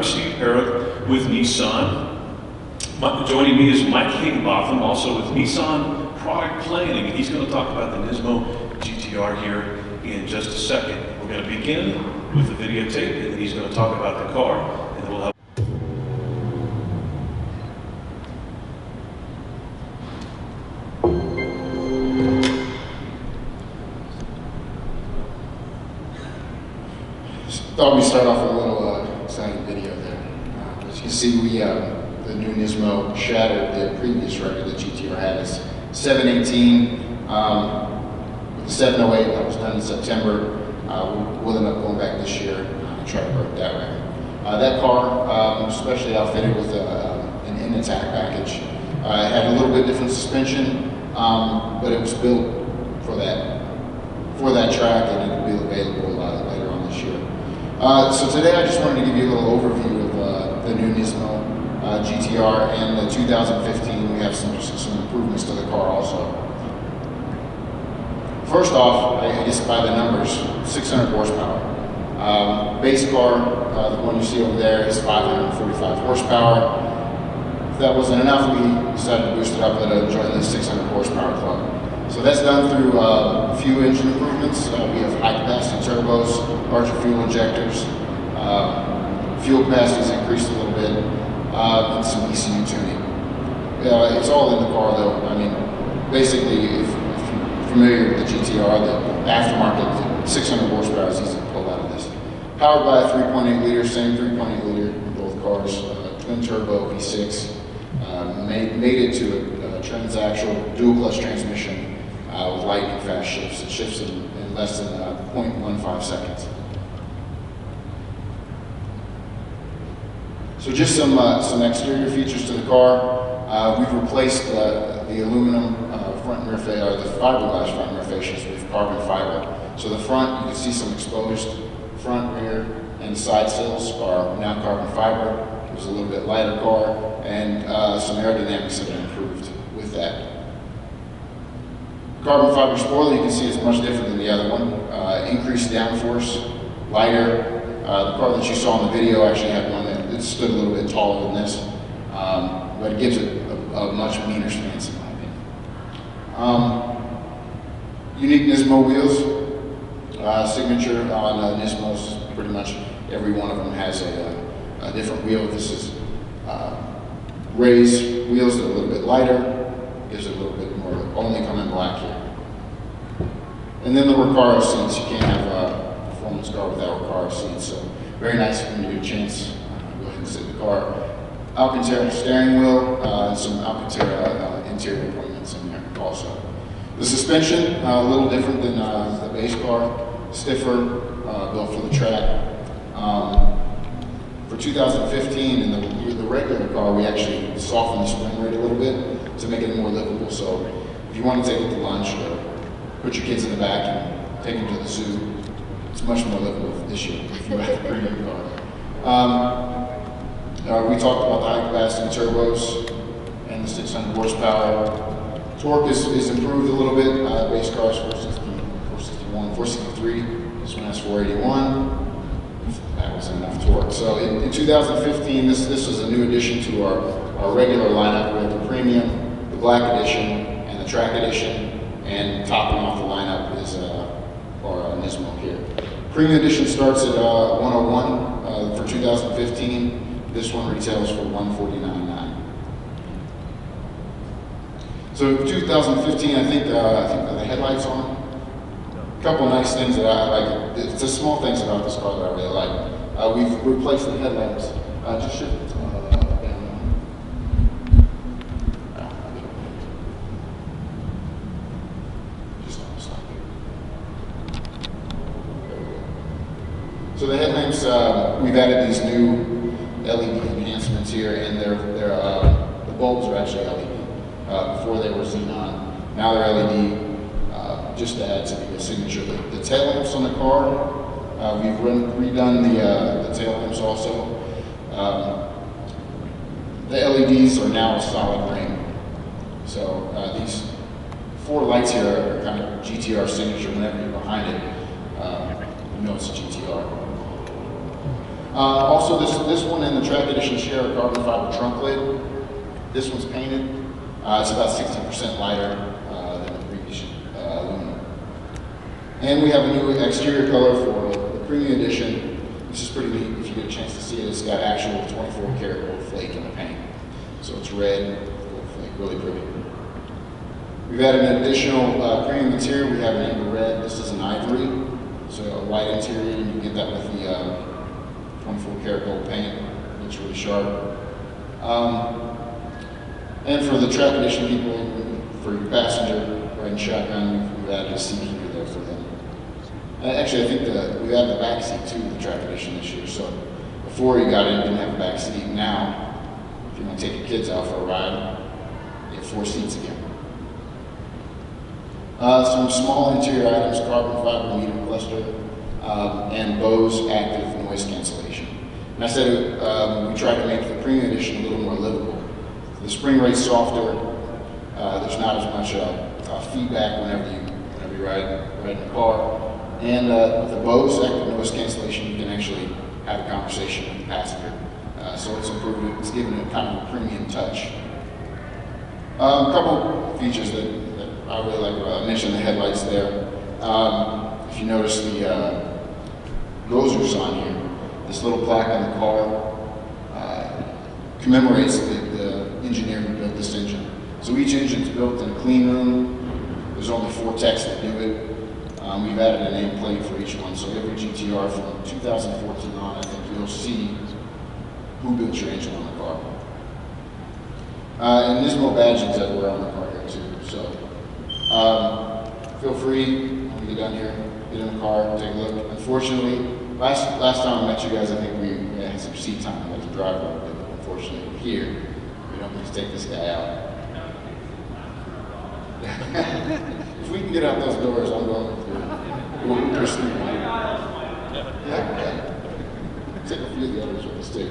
I'm Steve Parrott with Nissan. Joining me is Mike Higginbotham, also with Nissan Product Planning, and he's going to talk about the Nismo GTR here in just a second. We're going to begin with the videotape, and then he's going to talk about the car, and then we'll have Thought we'd start off with a little exciting video there. As you can see, the new Nismo shattered the previous record that GTR had. It's 718 with the 708 that was done in September. We'll end up going back this year and try to break that record. That car, especially outfitted with an in-attack package, had a little bit different suspension, but it was built for that track, and it will be available later on this year. So today I just wanted to give you a little overview of the new Nismo GTR, and the 2015 we have some improvements to the car also. First off, I guess by the numbers, 600 horsepower. Base car, the one you see over there, is 545 horsepower. If that wasn't enough, we decided to boost it up and join the 600 horsepower club. So that's done through a few engine improvements. We have high capacity turbos, larger fuel injectors, fuel capacity is increased a little bit, and some ECU tuning. It's all in the car though. I mean, basically, if you're familiar with the GTR, the aftermarket 600 horsepower is easy to pull out of this. Powered by a 3.8 liter, same 3.8 liter in both cars, twin turbo V6, made it to a transaxle dual clutch transmission. With lightning fast shifts. It shifts in less than 0.15 seconds. So just some exterior features to the car. We've replaced the aluminum front and rear, the fiberglass front and rear fascias with carbon fiber. So the front, you can see some exposed front, rear, and side sills are now carbon fiber. It was a little bit lighter car, and some aerodynamics have been improved with that. Carbon fiber spoiler, you can see, is much different than the other one. Increased downforce, lighter. The car that you saw in the video actually had one that stood a little bit taller than this, but it gives it a much meaner stance in my opinion. Unique Nismo wheels. Signature on Nismos, pretty much every one of them has a different wheel. This is raised wheels that are a little bit lighter. Gives it a little bit more, only come in black here. And then the Recaro seats. You can't have a performance car without Recaro seats, so very nice when you get a chance. Go ahead and sit in the car. Alcantara steering wheel, and some Alcantara interior appointments in there also. The suspension, a little different than the base car, stiffer, built for the track. For 2015, in the regular car, we actually softened the spring rate a little bit to make it more livable. So if you want to take it to lunch or put your kids in the back and take them to the zoo, it's much more livable this year if you have a premium car. We talked about the high capacity turbos and the 600 horsepower. Torque is improved a little bit. Base car is 461, 463. This one has 481. That was enough torque. So in 2015, this was a new addition to our regular lineup. We have the premium, the black edition, and the track edition, and topping off the lineup is our Nismo here. Premium edition starts at 101 for 2015. This one retails for $149.9. So 2015, I think the headlights on. A couple of nice things that I like. It's the small things about this car that I really like. We've replaced the headlamps. Just shift it. So the headlamps, we've added these new LED enhancements here, and the bulbs are actually LED. Before they were xenon, now they're LED. Just to add to the signature. The tail lamps on the car, we've redone the tail lamps also. The LEDs are now a solid green. So these four lights here are kind of GTR signature. Whenever you're behind it, you know it's a GTR. Also, this one and the track edition share a carbon fiber trunk lid. This one's painted. It's about 60% lighter than the previous aluminum. And we have a new exterior color for the premium edition. This is pretty neat if you get a chance to see it. It's got actual 24 karat gold flake in the paint. So it's red, gold flake, really pretty. We've added an additional premium interior. We have an amber red. This is an ivory, so a white interior, and you get that with the 24 karat gold paint. Looks really sharp. And for the track edition people, for your passenger riding shotgun, we've added a seat heater there for them. Actually, I think we've added the back seat too, the track edition this year. So before you got in, you didn't have a back seat. Now, if you want to take your kids out for a ride, you have 4 seats again. Some small interior items, carbon fiber meter cluster, and Bose active noise cancellation. And I said we tried to make the premium edition a little more livable. The spring rate's softer. There's not as much feedback whenever you ride in the car. And with the Bose active noise cancellation, you can actually have a conversation with the passenger. So it's improved it. It's given it kind of a premium touch. A couple features that I really like. I mentioned the headlights there. If you notice the Gozers on here, this little plaque on the car commemorates the engineer who built this engine. So each engine's built in a clean room. There's only 4 techs that do it. We've added a nameplate for each one, so every GTR from 2014 on, I think you'll see who built your engine on the car. And Nismo badging's everywhere on the car here too. So feel free when we get done here, get in the car, take a look. Unfortunately, last time I met you guys, I think we had some seat time. I was a driver, but unfortunately here, we don't get to take this guy out. If we can get out those doors, I'm going with you. We'll pursue. Yeah. Take a few of the others with us too.